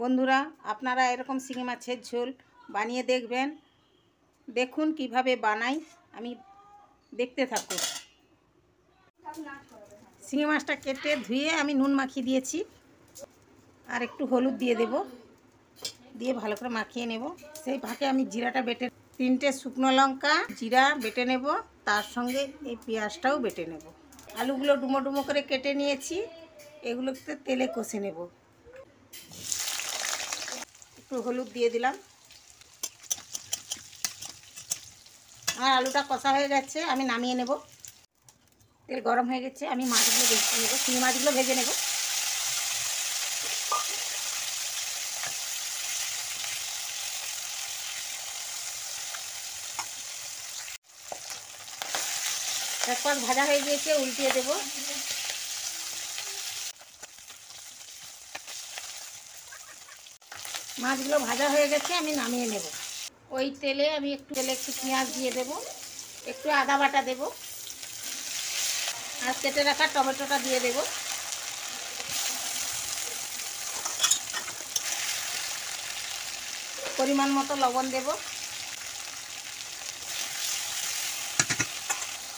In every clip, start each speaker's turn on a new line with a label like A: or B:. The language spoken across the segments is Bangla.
A: বন্ধুরা আপনারা এরকম শিঙি মাছের ঝোল বানিয়ে দেখবেন। দেখুন কিভাবে বানাই, আমি দেখতে থাকুন। শিঙি মাছটা কেটে ধুয়ে আমি নুন মাখিয়ে দিয়েছি, আর একটু হলুদ দিয়ে দেব, দিয়ে ভালো করে মাখিয়ে নেব। সেই ফাঁকে আমি জিরাটা বেটে, 3টে শুকনো লঙ্কা জিরা বেটে নেব, তার সঙ্গে এই পেঁয়াজটাও বেটে নেব। আলুগুলো ডুমো ডুমো করে কেটে নিয়েছি, এগুলোকে তেলে কষে নেব। একটু হলুদ দিয়ে দিলাম। আমার আলুটা কষা হয়ে গেছে, আমি নামিয়ে নেব। তেল গরম হয়ে গেছে, আমি মাছগুলো ভেজে নেব, শিঙি মাছগুলো ভেজে নেব। এক পাশ ভাজা হয়ে গিয়েছে, উল্টিয়ে দেব। মাছগুলো ভাজা হয়ে গেছে, আমি নামিয়ে নেব। ওই তেলে আমি একটু পেঁয়াজ দিয়ে দেব, একটু আদা বাটা দেব, আর কেটে রাখা টমেটোটা দিয়ে দেব। পরিমাণ মতো লবণ দেব,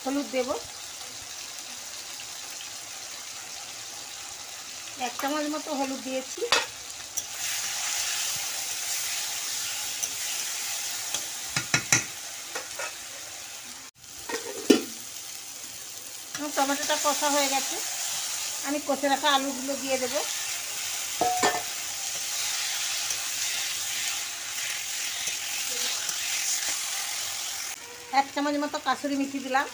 A: হলুদ দেব, 1 চামচ মতো হলুদ দিয়েছি। টমেটোটা কষা হয়ে গেছে, আমি কষে রাখা আলুগুলো দিয়ে দেব। এক চামচ মতো কাসুরি মেথি দিলাম,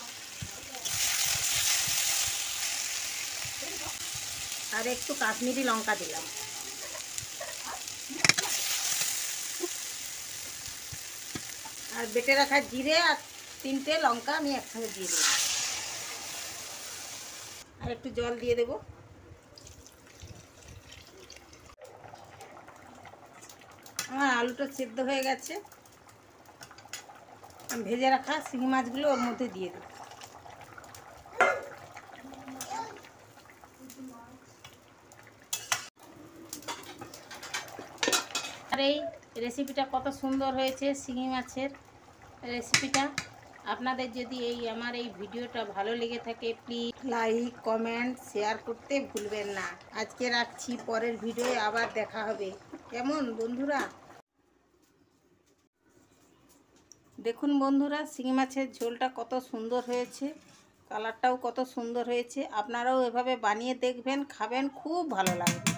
A: আর একটু কাশ্মীরি লঙ্কা দিলাম, আর বেটে রাখা জিরে আর 3টে লঙ্কা আমি একসঙ্গে দিয়ে দিলাম, আর একটু জল দিয়ে দেব। আমার আলুটা সেদ্ধ হয়ে গেছে, আমি ভেজে রাখা শিঙি মাছগুলো ওর মধ্যে দিয়ে দেব। আর এই রেসিপিটা কত সুন্দর হয়েছে, শিঙি মাছের রেসিপিটা। আপনাদের যদি আমার এই ভিডিওটা ভালো লেগে থাকে, প্লিজ লাইক কমেন্ট শেয়ার করতে ভুলবেন না। আজকে রাখছি, পরের ভিডিওয়ে আবার দেখা হবে। কেমন বন্ধুরা? দেখুন বন্ধুরা, শিঙি মাছের ঝোলটা কত সুন্দর হয়েছে, কালারটাও কত সুন্দর হয়েছে। আপনারাও এভাবে বানিয়ে দেখবেন, খাবেন, খুব ভালো লাগবে।